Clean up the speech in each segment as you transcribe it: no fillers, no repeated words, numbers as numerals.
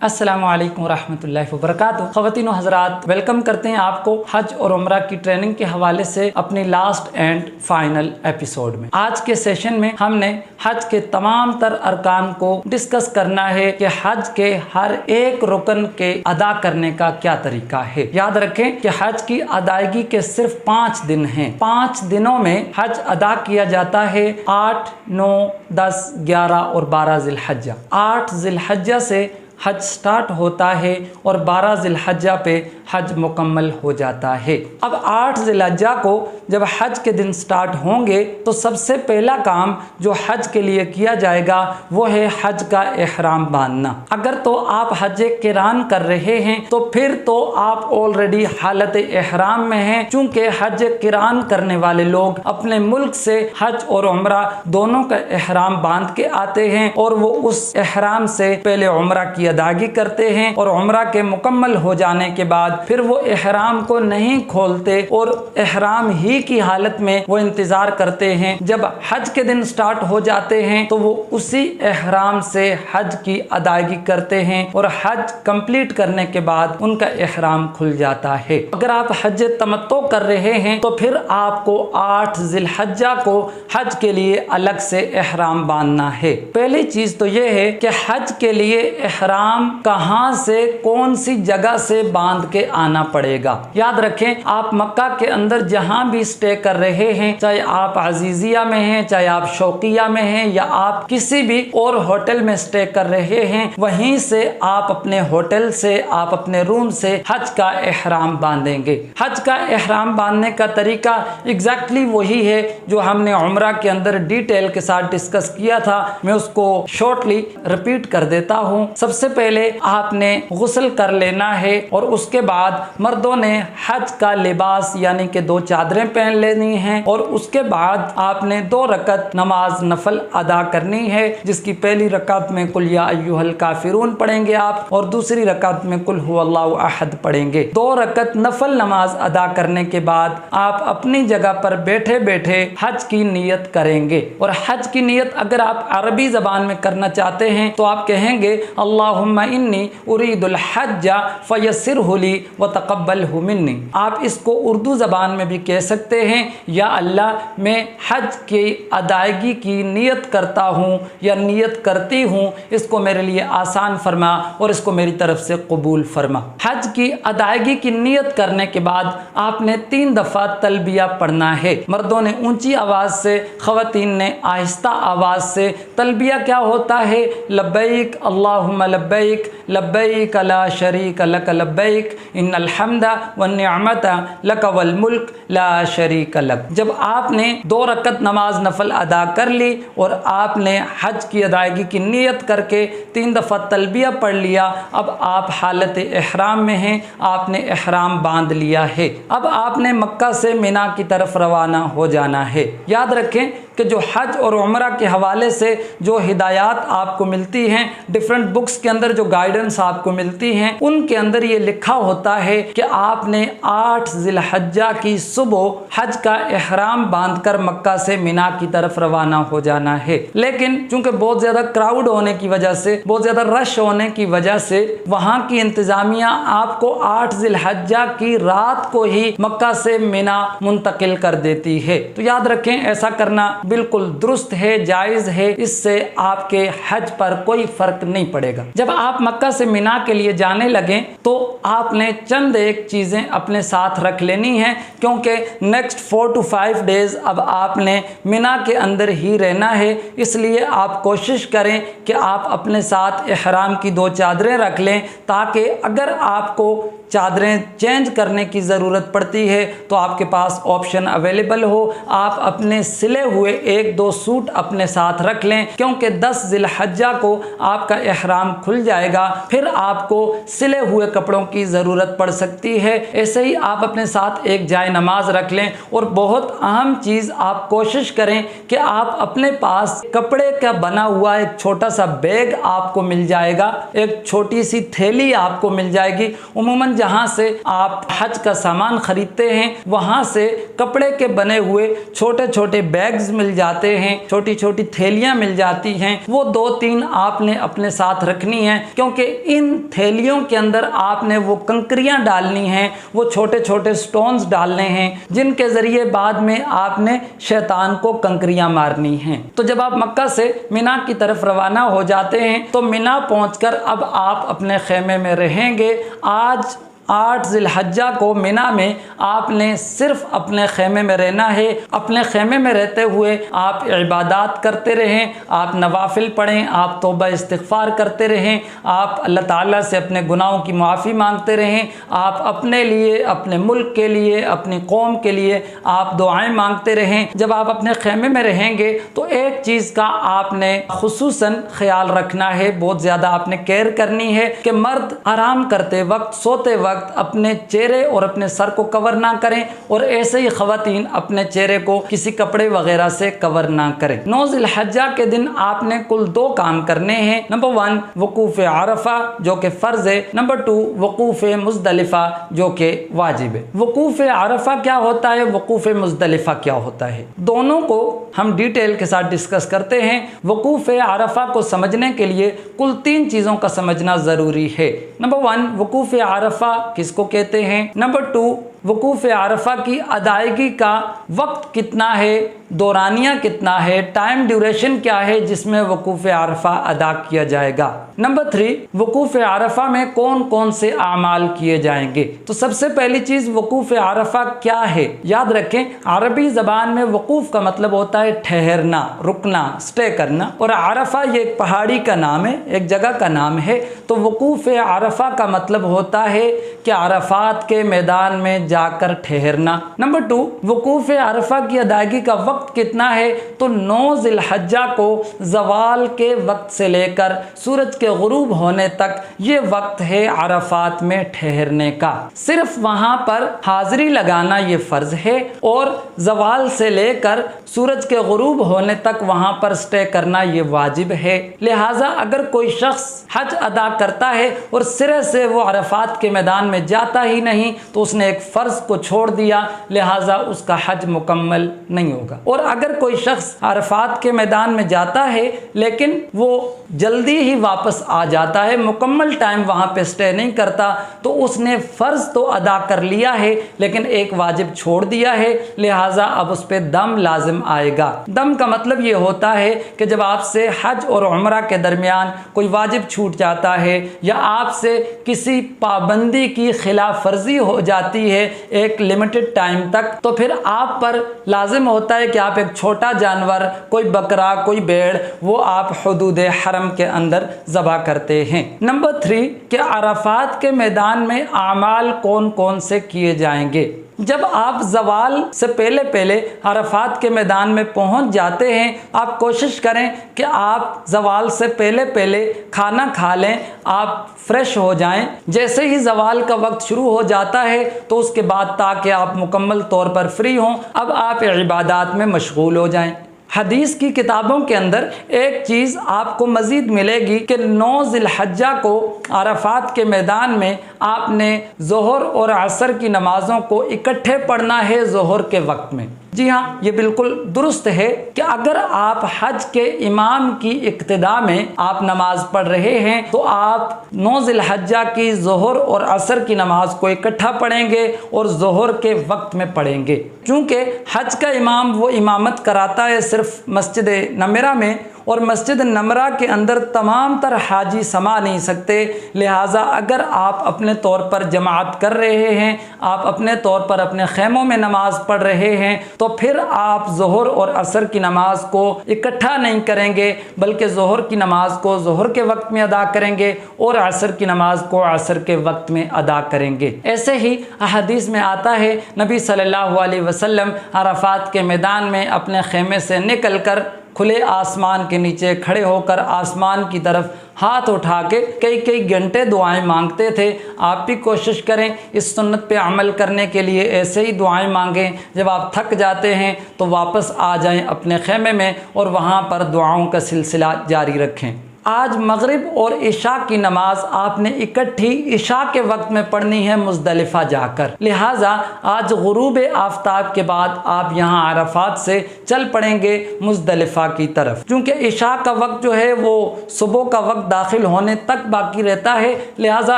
अस्सलामु अलैकुम रहमतुल्लाहि व बरकातुहू। ख़वातीन व हज़रात, वेलकम करते हैं आपको हज और उम्रा की ट्रेनिंग के हवाले से अपनी लास्ट एंड फाइनल एपिसोड में। आज के सेशन में हमने हज के तमाम तर अरकान को डिस्कस करना है कि हज के हर एक रुकन के अदा करने का क्या तरीका है। याद रखें कि हज की अदायगी के सिर्फ 5 दिन हैं। 5 दिनों में हज अदा किया जाता है 8, 9, 10, 11 और 12 ज़िलहज्जा। 8 ज़िलहज्जा से हज स्टार्ट होता है और 12 ज़िलहज्जा पे हज मुकम्मल हो जाता है। अब 8 ज़िलहज्जा को जब हज के दिन स्टार्ट होंगे तो सबसे पहला काम जो हज के लिए किया जाएगा वो है हज का एहराम बांधना। अगर तो आप हज किरान कर रहे हैं तो फिर तो आप ऑलरेडी हालत एहराम में हैं, चूँकि हज किरान करने वाले लोग अपने मुल्क से हज और उम्रा दोनों का एहराम बांध के आते हैं और वो उस एहराम से पहले उम्रा की अदायगी करते हैं और उम्रा के मुकम्मल हो जाने के बाद फिर वो एहराम को नहीं खोलते और एहराम ही की हालत में वो इंतज़ार करते हैं। जब हज के दिन स्टार्ट हो जाते हैं तो वो उसी एहराम से हज की अदायगी करते हैं और हज कंप्लीट करने के बाद उनका एहराम खुल जाता है। अगर आप हज तमत्तो कर रहे हैं तो फिर आपको 8 ज़िलहज्जा को हज के लिए अलग से एहराम बांधना है। पहली चीज़ तो ये है कि हज के लिए एहराम कहां से, कौन सी जगह से बांध के आना पड़ेगा। याद रखें, आप मक्का के अंदर जहां भी स्टे कर रहे हैं, चाहे आप अजीजिया में हैं, चाहे आप शौकिया में हैं या आप किसी भी और होटल में स्टे कर रहे हैं, वहीं से आप अपने होटल से, आप अपने रूम से हज का एहराम बांधेंगे। हज का एहराम बांधने का तरीका एग्जैक्टली वही है जो हमने उम्रा के अंदर डिटेल के साथ डिस्कस किया था। मैं उसको शॉर्टली रिपीट कर देता हूँ। सबसे पहले आपने गुस्ल कर लेना है और उसके बाद मर्दों ने हज का लिबास यानी कि 2 चादरें पहन लेनी हैं और उसके बाद आपने 2 रकत नमाज नफल अदा करनी है, जिसकी पहली रकत में कुल या अय्युहल काफिरून पढ़ेंगे आप और दूसरी रकत में कुल हुवल्लाहु अहद पढ़ेंगे। 2 रकत नफल नमाज अदा करने के बाद आप अपनी जगह पर बैठे बैठे हज की नियत करेंगे। और हज की नियत अगर आप अरबी ज़बान में करना चाहते हैं तो आप कहेंगे अल्लाहुम्मा इन्नी उरीदुल हज्जा फयस्सिरहु ली व तक़ब्बलहु मिन्नी। आप इसको उर्दू ज़बान में भी कह सकते हैं, या अल्लाह मैं हज की अदायगी की नियत करता हूँ या नियत करती हूँ, इसको मेरे लिए आसान फरमा और इसको मेरी तरफ से कबूल फरमा। हज की अदायगी की नियत करने के बाद आपने 3 दफ़ा तलबिया पढ़ना है। मर्दों ने ऊंची आवाज़ से, ख़वातीन ने आहिस्ता आवाज़ से। तलबिया क्या होता है? लब्बैक अल्लाहुम्मा लब्बैक लब्बैक ला शरीक लक लब्बैक इन्नल हम्दा वन निअमता लक वल मुल्क ला शरीक लक। जब आपने 2 रकत नमाज नफल अदा कर ली और आपने हज की अदायगी की नियत करके 3 दफ़ा तलबिया पढ़ लिया, अब आप हालत एहराम में हैं, आपने एहराम बांध लिया है। अब आपने मक्का से मिना की तरफ रवाना हो जाना है। याद रखें कि जो हज और उम्रा के हवाले से जो हिदायत आपको मिलती हैं, डिफरेंट बुक्स के अंदर जो गाइडेंस आपको मिलती हैं, उनके अंदर ये लिखा होता है कि आपने 8 ज़िलहज्जा की सुबह हज का एहराम बांधकर मक्का से मिना की तरफ रवाना हो जाना है। लेकिन चूंकि बहुत ज़्यादा क्राउड होने की वजह से, बहुत ज़्यादा रश होने की वजह से वहाँ की इंतज़ामिया आपको 8 ज़िलहज्जा की रात को ही मक्का से मिना मुंतकिल कर देती है। तो याद रखें, ऐसा करना बिल्कुल दुरुस्त है, जायज़ है, इससे आपके हज पर कोई फ़र्क नहीं पड़ेगा। जब आप मक्का से मिना के लिए जाने लगें तो आपने चंद एक चीज़ें अपने साथ रख लेनी हैं, क्योंकि नेक्स्ट 4 to 5 डेज़ अब आपने मिना के अंदर ही रहना है। इसलिए आप कोशिश करें कि आप अपने साथ एहराम की 2 चादरें रख लें, ताकि अगर आपको चादरें चेंज करने की ज़रूरत पड़ती है तो आपके पास ऑप्शन अवेलेबल हो। आप अपने सिले हुए 1-2 सूट अपने साथ रख लें, क्योंकि 10 ज़िलहज्जा को आपका एहराम खुल जाएगा, फिर आपको सिले हुए कपड़ों की ज़रूरत पड़ सकती है। ऐसे ही आप अपने साथ एक जाए नमाज रख लें। और बहुत अहम चीज़, आप कोशिश करें कि आप अपने पास कपड़े का बना हुआ एक छोटा सा बैग आपको मिल जाएगा, एक छोटी सी थैली आपको मिल जाएगी। उमूमन जहाँ से आप हज का सामान खरीदते हैं वहाँ से कपड़े के बने हुए छोटे छोटे बैग्स मिल जाते हैं, छोटी छोटी थैलियाँ मिल जाती हैं। वो 2-3 आपने अपने साथ रखनी है, क्योंकि इन थैलियों के अंदर आपने वो कंकरियाँ डालनी हैं, वो छोटे छोटे स्टोन्स डालने हैं, जिनके ज़रिए बाद में आपने शैतान को कंकरियाँ मारनी हैं। तो जब आप मक्का से मिना की तरफ रवाना हो जाते हैं तो मिना पहुंचकर अब आप अपने खेमे में रहेंगे। आज 8 ज़िलहज्जा को मिना में आपने सिर्फ अपने खेमे में रहना है। अपने खेमे में रहते हुए आप इबादत करते रहें, आप नवाफिल पढ़ें, आप तौबा इस्तिग़फ़ार करते रहें, आप अल्लाह ताला से अपने गुनाहों की माफ़ी मांगते रहें, आप अपने लिए, अपने मुल्क के लिए, अपनी कौम के लिए आप दुआएं मांगते रहें। जब आप अपने खेमे में रहेंगे तो एक चीज़ का आपने खुसूसन ख्याल रखना है, बहुत ज़्यादा आपने केयर करनी है कि मर्द आराम करते वक्त, सोते वक्त अपने चेहरे और अपने सर को कवर ना करें, और ऐसे ही ख़वातीन अपने चेहरे को किसी कपड़े वगैरह से कवर ना करें। 9 ज़िलहज्जा के दिन आपने कुल 2 काम करने हैं। नंबर 1 वकूफ़ अरफा जो कि फ़र्ज़ है, नंबर 2 वकूफ़ मुज़दलिफ़ा जो कि वाजिब है। वकूफ़ अरफा क्या होता है, वकूफ़ मुज़दलिफ़ा क्या होता है, दोनों को हम डिटेल के साथ डिस्कस करते हैं। वकूफ़ अरफा को समझने के लिए कुल 3 चीज़ों का समझना ज़रूरी है। नंबर 1 वकूफ़ अरफा किसको कहते हैं, नंबर 2 वकूफ़ अरफा की अदायगी का वक्त कितना है, दौरानिया कितना है, टाइम ड्यूरेशन क्या है जिसमें वकूफ़ अरफा अदा किया जाएगा। नंबर 3 वकूफ़ अरफा में कौन कौन से आमाल किए जाएंगे। तो सबसे पहली चीज़ वकूफ़ अरफा क्या है, याद रखें अरबी ज़बान में वकूफ़ का मतलब होता है ठहरना, रुकना, स्टे करना, और अरफा ये एक पहाड़ी का नाम है, एक जगह का नाम है। तो वकूफ़ अरफा का मतलब होता है कि अरफात के मैदान में जाकर ठहरना। नंबर 2 वकूफ़ अरफा की अदायगी का वक्त कितना है, तो 9 ज़िलहज्जा को ज़वाल के वक्त से लेकर सूरज के गुरूब होने तक ये वक्त है अरफात में ठहरने का। सिर्फ वहाँ पर हाज़िरी लगाना ये फ़र्ज़ है, और ज़वाल से लेकर सूरज के गुरूब होने तक वहाँ पर स्टे करना ये वाजिब है। लिहाजा अगर कोई शख्स हज अदा करता है और सिरे से वो अरफात के मैदान में जाता ही नहीं तो उसने एक फ़र्ज़ को छोड़ दिया, लिहाजा उसका हज मुकम्मल नहीं होगा। और अगर कोई शख्स अरफात के मैदान में जाता है लेकिन वो जल्दी ही वापस आ जाता है, मुकम्मल टाइम वहाँ पे स्टे नहीं करता, तो उसने फ़र्ज़ तो अदा कर लिया है लेकिन एक वाजिब छोड़ दिया है, लिहाजा अब उस पर दम लाजिम आएगा। दम का मतलब ये होता है कि जब आपसे हज और उम्रा के दरमियान कोई वाजिब छूट जाता है या आपसे किसी पाबंदी की खिलाफ वर्जी हो जाती है एक लिमिटेड टाइम तक, तो फिर आप पर लाजिम होता है कि आप एक छोटा जानवर, कोई बकरा, कोई भेड़, वो आप हुदूद हरम के अंदर ज़बह करते हैं। नंबर 3 कि अरफात के मैदान में आमाल कौन कौन से किए जाएंगे। जब आप ज़वाल से पहले पहले अरफात के मैदान में पहुंच जाते हैं, आप कोशिश करें कि आप ज़वाल से पहले पहले खाना खा लें, आप फ्रेश हो जाएं। जैसे ही ज़वाल का वक्त शुरू हो जाता है तो उसके बाद ताकि आप मुकम्मल तौर पर फ्री हों, अब आप इबादत में मशगूल हो जाएं। हदीस की किताबों के अंदर एक चीज़ आपको मज़ीद मिलेगी कि 9 ज़िलहज्जा को अरफात के मैदान में आपने ज़ोहर और असर की नमाज़ों को इकट्ठे पढ़ना है ज़ोहर के वक्त में। जी हाँ, ये बिल्कुल दुरुस्त है कि अगर आप हज के इमाम की इक्तिदा में आप नमाज पढ़ रहे हैं तो आप 9 ज़िलहज्जा की ज़ोहर और असर की नमाज को इकट्ठा पढ़ेंगे और ज़ोहर के वक्त में पढ़ेंगे। क्योंकि हज का इमाम वो इमामत कराता है सिर्फ मस्जिद नमरा में, और मस्जिद नमरा के अंदर तमाम तर हाजी समा नहीं सकते, लिहाजा अगर आप अपने तौर पर जमात कर रहे हैं, आप अपने तौर पर अपने खेमों में नमाज पढ़ रहे हैं, तो फिर आप ज़ोहर और असर की नमाज को इकट्ठा नहीं करेंगे, बल्कि ज़ोहर की नमाज को ज़ोहर के वक्त में अदा करेंगे और असर की नमाज को असर के वक्त में अदा करेंगे। ऐसे ही हदीस में आता है नबी सल्लल्लाहु अलैहि वसल्लम अरफात के मैदान में अपने खेमे से निकल कर खुले आसमान के नीचे खड़े होकर आसमान की तरफ हाथ उठा के कई कई घंटे दुआएं मांगते थे। आप भी कोशिश करें इस सुन्नत पे अमल करने के लिए, ऐसे ही दुआएं मांगें। जब आप थक जाते हैं तो वापस आ जाएं अपने खेमे में और वहाँ पर दुआओं का सिलसिला जारी रखें। آج مغرب اور عشاء کی نماز آپ نے اکٹھی عشاء کے وقت میں پڑھنی ہے مزدلفہ جا کر، لہٰذا آج غروب آفتاب کے بعد آپ یہاں عرفات سے چل پڑیں گے مزدلفہ کی طرف، کیونکہ عشاء کا وقت جو ہے وہ صبح کا وقت داخل ہونے تک باقی رہتا ہے، لہٰذا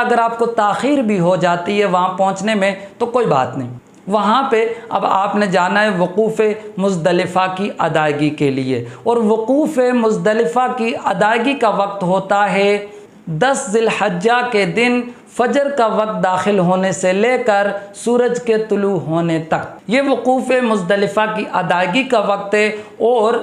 اگر آپ کو تاخیر بھی ہو جاتی ہے وہاں پہنچنے میں تو کوئی بات نہیں۔ وہاں پہ اب آپ نے جانا ہے وقوف مزدلفہ کی ادائیگی کے لیے، اور وقوف مزدلفہ کی ادائیگی کا وقت ہوتا ہے 10 ذی الحجہ کے دن فجر کا وقت داخل ہونے سے لے کر سورج کے طلوع ہونے تک، یہ وقوف مزدلفہ کی ادائیگی کا وقت ہے۔ اور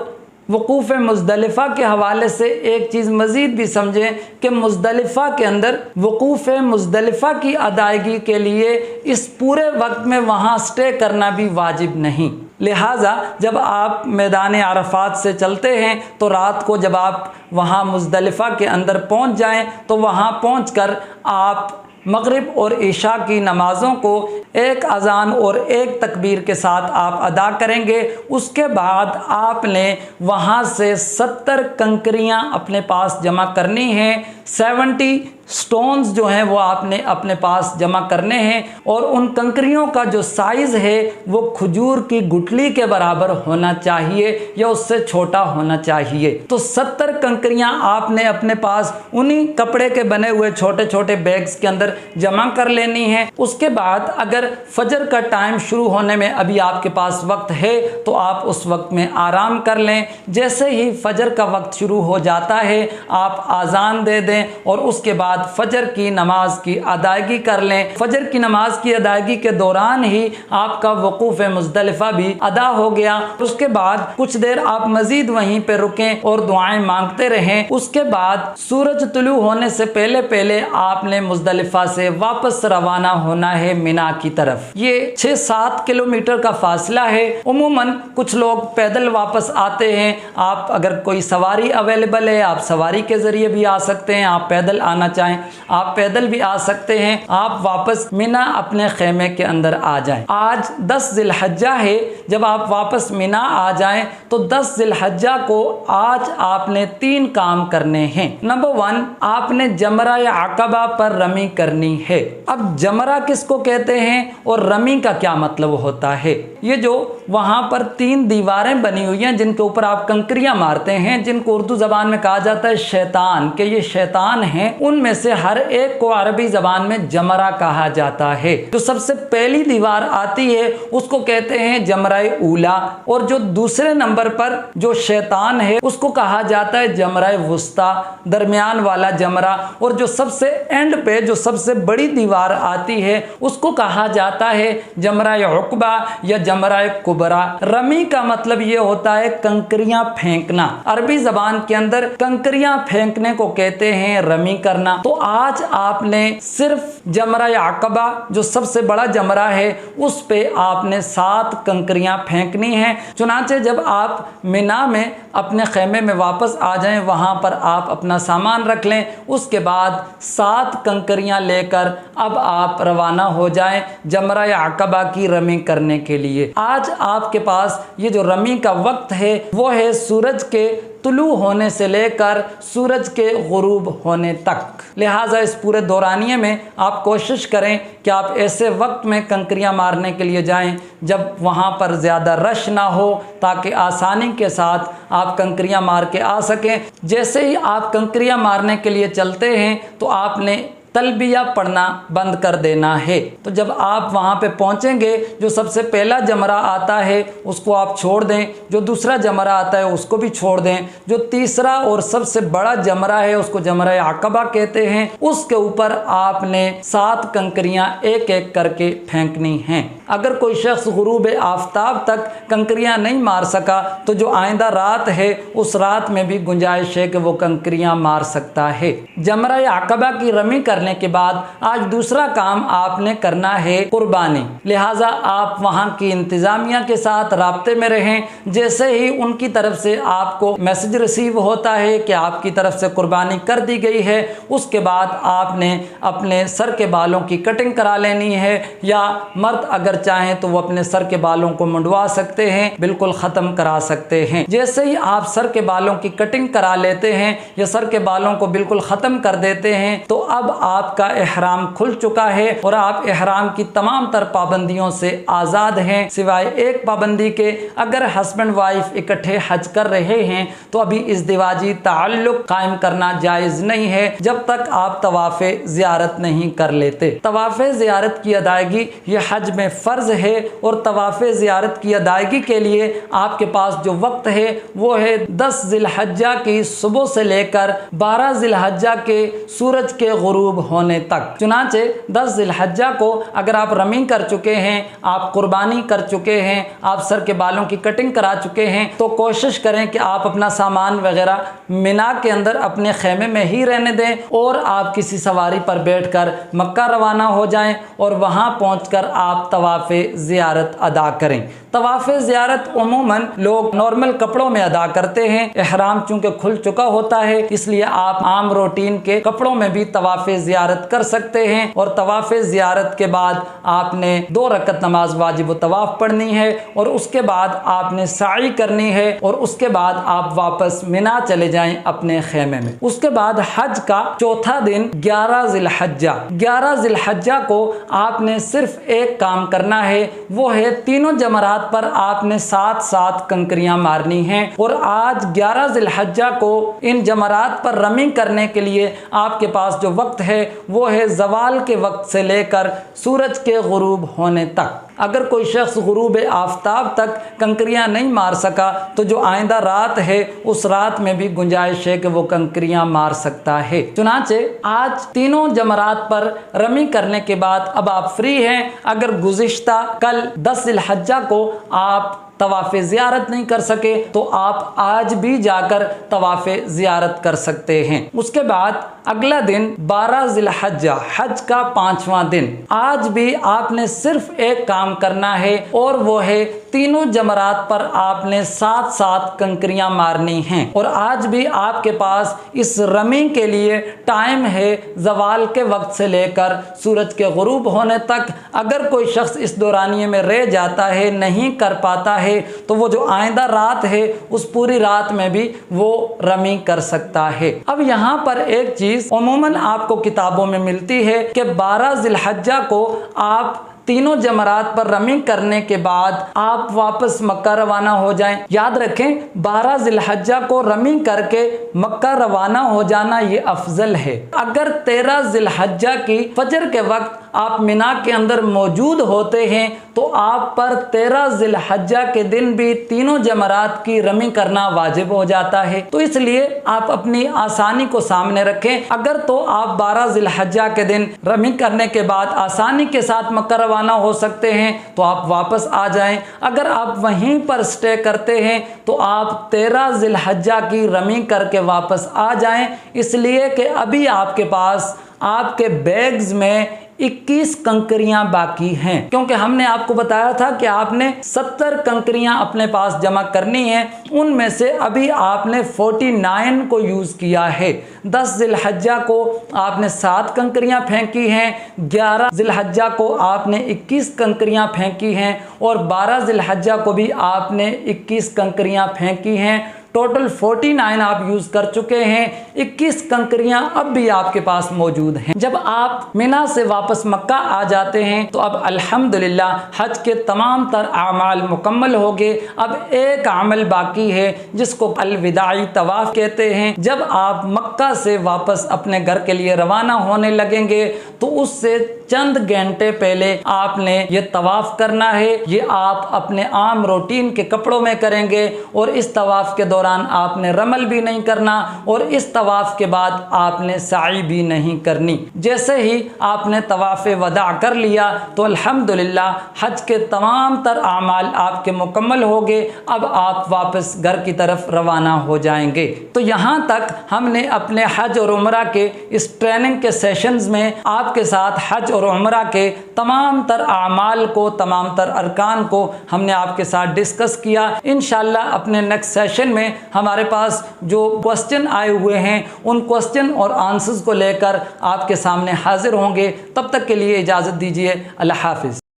وقوف مزدلفہ کے حوالے سے ایک چیز مزید بھی سمجھیں کہ مزدلفہ کے اندر وقوف مزدلفہ کی ادائیگی کے لیے اس پورے وقت میں وہاں سٹے کرنا بھی واجب نہیں، لہٰذا جب آپ میدان عرفات سے چلتے ہیں تو رات کو جب آپ وہاں مزدلفہ کے اندر پہنچ جائیں تو وہاں پہنچ کر آپ مغرب اور عشاء کی نمازوں کو ایک اذان اور ایک تکبیر کے ساتھ آپ ادا کریں گے۔ اس کے بعد آپ نے وہاں سے 70 کنکریاں اپنے پاس جمع کرنی ہیں، 70 سٹونز جو ہیں وہ آپ نے اپنے پاس جمع کرنے ہیں، اور ان کنکریوں کا جو سائز ہے وہ کھجور کی گٹھلی کے برابر ہونا چاہیے یا اس سے چھوٹا ہونا چاہیے۔ تو 70 کنکریاں آپ نے اپنے پاس انہی کپڑے کے بنے ہوئے چھوٹے چھوٹے بیگز کے اندر جمع کر لینی ہیں۔ اس کے بعد اگر فجر کا ٹائم شروع ہونے میں ابھی آپ کے پاس وقت ہے تو آپ اس وقت میں آرام کر لیں، جیسے ہی فجر کا وقت شروع ہو جاتا ہے آپ آذان دے دیں اور اس کے بعد فجر کی نماز کی ادائیگی کر لیں۔ فجر کی نماز کی ادائیگی کے دوران ہی آپ کا وقوف مزدلفہ بھی ادا ہو گیا۔ اس کے بعد کچھ دیر آپ مزید وہیں پہ رکیں اور دعائیں مانگتے رہیں۔ اس کے بعد سورج طلوع ہونے سے پہلے پہلے آپ نے مزدلفہ سے واپس روانہ ہونا ہے مینا کی طرف۔ یہ 6-7 کلومیٹر کا فاصلہ ہے۔ عموماً کچھ لوگ پیدل واپس آتے ہیں، آپ اگر کوئی سواری اویلیبل ہے آپ سواری کے ذریعے بھی آ سکتے ہیں، آپ پیدل آنا چاہیں آپ پیدل بھی آ سکتے ہیں، آپ واپس مینا اپنے خیمے کے اندر آ جائیں۔ آج 10 ذی الحجہ ہے، جب آپ واپس مینا آ جائیں تو 10 ذی الحجہ کو آج آپ نے 3 کام کرنے ہیں۔ نمبر 1، آپ نے جمرہ عقبہ پر رمی کرنی ہے۔ اب جمرہ کس کو کہتے ہیں اور رمی کا کیا مطلب ہوتا ہے؟ یہ جو وہاں پر 3 دیواریں بنی ہوئی ہیں جن کے اوپر آپ کنکریاں مارتے ہیں، جن کو اردو زبان میں کہا جاتا ہے شیطان، کہ یہ شیطان ہیں، ان میں سے ہر ایک کو عربی زبان میں جمرہ کہا جاتا ہے۔ جو سب سے پہلی دیوار آتی ہے اس کو کہتے ہیں جمرہ اولا، اور جو دوسرے نمبر پر جو شیطان ہے اس کو کہا جاتا ہے جمرہ وسطیٰ، درمیان والا جمرہ، اور جو سب سے اینڈ پہ جو سب سے بڑی دیوار آتی ہے اس کو کہا جاتا ہے جمرہ عقبہ یا جمرہ کبریٰ۔ رمی کا مطلب یہ ہوتا ہے کنکریاں پھینکنا، عربی زبان کے اندر کنکریاں پھینکنے کو کہتے ہیں رمی کرنا۔ تو آج آپ نے صرف جمرہ عقبہ جو سب سے بڑا جمرہ ہے اس پہ آپ نے 7 کنکریاں پھینکنی ہیں۔ چنانچہ جب آپ مینا میں اپنے خیمے میں واپس آ جائیں وہاں پر آپ اپنا سامان رکھ لیں، اس کے بعد 7 کنکریاں لے کر اب آپ روانہ ہو جائیں جمرہ عقبہ کی رمی کرنے کے لیے۔ آج آپ کے پاس یہ جو رمی کا وقت ہے وہ ہے سورج کے طلوع ہونے سے لے کر سورج کے غروب ہونے تک، لہٰذا اس پورے دورانیے میں آپ کوشش کریں کہ آپ ایسے وقت میں کنکریاں مارنے کے لیے جائیں جب وہاں پر زیادہ رش نہ ہو، تاکہ آسانی کے ساتھ آپ کنکریاں مار کے آ سکیں۔ جیسے ہی آپ کنکریاں مارنے کے لیے چلتے ہیں تو آپ نے تلبیہ پڑھنا بند کر دینا ہے۔ تو جب آپ وہاں پہ پہنچیں گے جو سب سے پہلا جمرہ آتا ہے اس کو آپ چھوڑ دیں، جو دوسرا جمرہ آتا ہے اس کو بھی چھوڑ دیں، جو تیسرا اور سب سے بڑا جمرہ ہے اس کو جمرہ عقبہ کہتے ہیں، اس کے اوپر آپ نے 7 کنکریاں ایک ایک کر کے پھینکنی ہیں۔ اگر کوئی شخص غروب آفتاب تک کنکریاں نہیں مار سکا تو جو آئندہ رات ہے اس رات میں بھی گنجائش ہے کہ وہ کنکریاں مار سکتا ہے۔ جمرہ عقبہ کی رمی کرنے करने के बाद आज दूसरा काम आपने करना है कुर्बानी। लिहाजा आप वहाँ की इंतजामिया के साथ राब्ते में रहें। जैसे ही उनकी तरफ से आपको मैसेज रिसीव होता है कि आपकी तरफ से कुर्बानी कर दी गई है, उसके बाद आपने अपने सर के बालों की कटिंग करा लेनी है, या मर्द अगर चाहें तो वो अपने सर के बालों को मुंडवा सकते हैं, बिल्कुल ख़त्म करा सकते हैं। जैसे ही आप सर के बालों की कटिंग करा लेते हैं या सर के बालों को बिल्कुल ख़त्म कर देते हैं, तो अब आपका इहराम खुल चुका है और आप इहराम की तमाम तर पाबंदियों से आज़ाद हैं, सिवाय एक पाबंदी के। अगर हस्बैंड वाइफ इकट्ठे हज कर रहे हैं तो अभी इज़दिवाजी ताल्लुक़ कायम करना जायज़ नहीं है जब तक आप तवाफ़ ज़ियारत नहीं कर लेते। तवाफ़ ज़ियारत की अदायगी ये हज में फ़र्ज़ है और तवाफ़ ज़ियारत की अदायगी के लिए आपके पास जो वक्त है वो है 10 ज़िलहज्जा की सुबह से लेकर 12 ज़िलहज्जा के सूरज के गुरूब होने तक। चुनांचे 10 ज़िलहज्जा को अगर आप रमी कर चुके हैं, आप कुर्बानी कर चुके हैं, आप सर के बालों की कटिंग करा चुके हैं, तो कोशिश करें कि आप अपना सामान वगैरह मिना के अंदर अपने खेमे में ही रहने दें और आप किसी सवारी पर बैठकर मक्का रवाना हो जाएं और वहां पहुंचकर आप तवाफ़ ज़ियारत अदा करें। तवाफ़ ज़ियारत उमूमन लोग नॉर्मल कपड़ों में अदा करते हैं। इहराम चूँकि खुल चुका होता है इसलिए आप आम रूटीन के कपड़ों में भी तवाफ़ ज़ियारत कर सकते हैं। और तवाफ़ ज़ियारत के बाद आपने 2 रकत नमाज वाजिब तवाफ़ पढ़नी है और उसके बाद आपने साई करनी है और उसके बाद आप वापस मिना चले जाएं अपने खेमे में। उसके बाद हज का चौथा दिन 11 ज़िलहज्जा। 11 ज़िलहज्जा को आपने सिर्फ एक काम करना है, वो है तीनों जमरात पर आपने 7-7 कंकरियां मारनी हैं। और आज 11 ज़िलहज्जा को इन जमरात पर रमी करने के लिए आपके पास जो वक्त है वो है ज़वाल के वक्त से लेकर सूरज के गुरूब होने तक। अगर कोई शख्स गुरूब आफ्ताब तक कंकरियां नहीं मार सका तो जो आइंदा रात है उस रात में भी गुंजाइश है कि वो कंकरियां मार सकता है। चुनांचे आज तीनों जमरात पर रमी करने के बाद अब आप फ्री हैं। अगर गुज़िश्ता कल 10 ज़िलहज्जा को आप तवाफ़ ज़ियारत नहीं कर सके तो आप आज भी जाकर तवाफ़ ज़ियारत कर सकते हैं। उसके बाद अगला दिन 12 ज़िलहज्जा, हज का 5वां दिन। आज भी आपने सिर्फ एक काम करना है और वो है तीनों जमरात पर आपने 7-7 कंकरियां मारनी हैं। और आज भी आपके पास इस रमी के लिए टाइम है ज़वाल के वक्त से लेकर सूरज के गुरूब होने तक। अगर कोई शख्स इस दौरानिए में रह जाता है, नहीं कर पाता है, तो वो जो आइंदा रात है उस पूरी रात में भी वो रमी कर सकता है। अब यहाँ पर एक चीज़ उमूमन आपको किताबों में मिलती है कि 12 ज़िलहज्जा को आप तीनों जमरात पर रमी करने के बाद आप वापस मक्का रवाना हो जाएं। याद रखें 12 ज़िलहज्जा को रमी करके मक्का रवाना हो जाना ये अफजल है। अगर 13 ज़िलहज्जा की फजर के वक्त आप मिना के अंदर मौजूद होते हैं तो आप पर 13 ज़िलहज्जा के दिन भी तीनों जमरात की रमी करना वाजिब हो जाता है। तो इसलिए आप अपनी आसानी को सामने रखें। अगर तो आप 12 ज़िलहज्जा के दिन रमी करने के बाद आसानी के साथ मक्का रवाना हो सकते हैं तो आप वापस आ जाएं। अगर आप वहीं पर स्टे करते हैं तो आप 13 ज़िलहज्जा की रमी करके वापस आ जाएं, इसलिए कि अभी आपके पास आपके बैग्स में 21 कंकरियां बाकी हैं। क्योंकि हमने आपको बताया था कि आपने 70 कंकरियां अपने पास जमा करनी है, उनमें से अभी आपने 49 को यूज़ किया है। 10 ज़िलहज्जा को आपने 7 कंकरियां फेंकी हैं, 11 ज़िलहज्जा को आपने 21 कंकरियां फेंकी हैं और 12 ज़िलहज्जा को भी आपने 21 कंकरियां फेंकी हैं। टोटल 49 आप यूज़ कर चुके हैं। 21 कंकरियां अब भी आपके पास मौजूद हैं। जब आप मिना से वापस मक्का आ जाते हैं तो अब अल्हम्दुलिल्लाह हज के तमाम तर आमाल मुकम्मल हो गए। अब एक अमल बाकी है जिसको अलविदाई तवाफ़ कहते हैं। जब आप मक्का से वापस अपने घर के लिए रवाना होने लगेंगे तो उससे चंद घंटे पहले आपने ये तवाफ़ करना है। ये आप अपने आम रूटीन के कपड़ों में करेंगे और इस तवाफ़ के दौरान आपने रमल भी नहीं करना और इस तवाफ़ के बाद आपने साई भी नहीं करनी। जैसे ही आपने तवाफ़ वदा कर लिया तो अल्हम्दुलिल्लाह हज के तमाम तर आमाल आपके मुकम्मल हो गए। अब आप वापस घर की तरफ रवाना हो जाएंगे। तो यहाँ तक हमने अपने हज और उम्रा के इस ट्रेनिंग के सेशंस में आपके साथ हज और उम्रा के तमाम तर आमाल को, तमाम तर अरकान को हमने आपके साथ डिस्कस किया। इंशाल्लाह अपने नेक्स्ट सेशन में हमारे पास जो क्वेश्चन आए हुए हैं उन क्वेश्चन और आंसर्स को लेकर आपके सामने हाजिर होंगे। तब तक के लिए इजाज़त दीजिए। अल्लाह हाफिज़।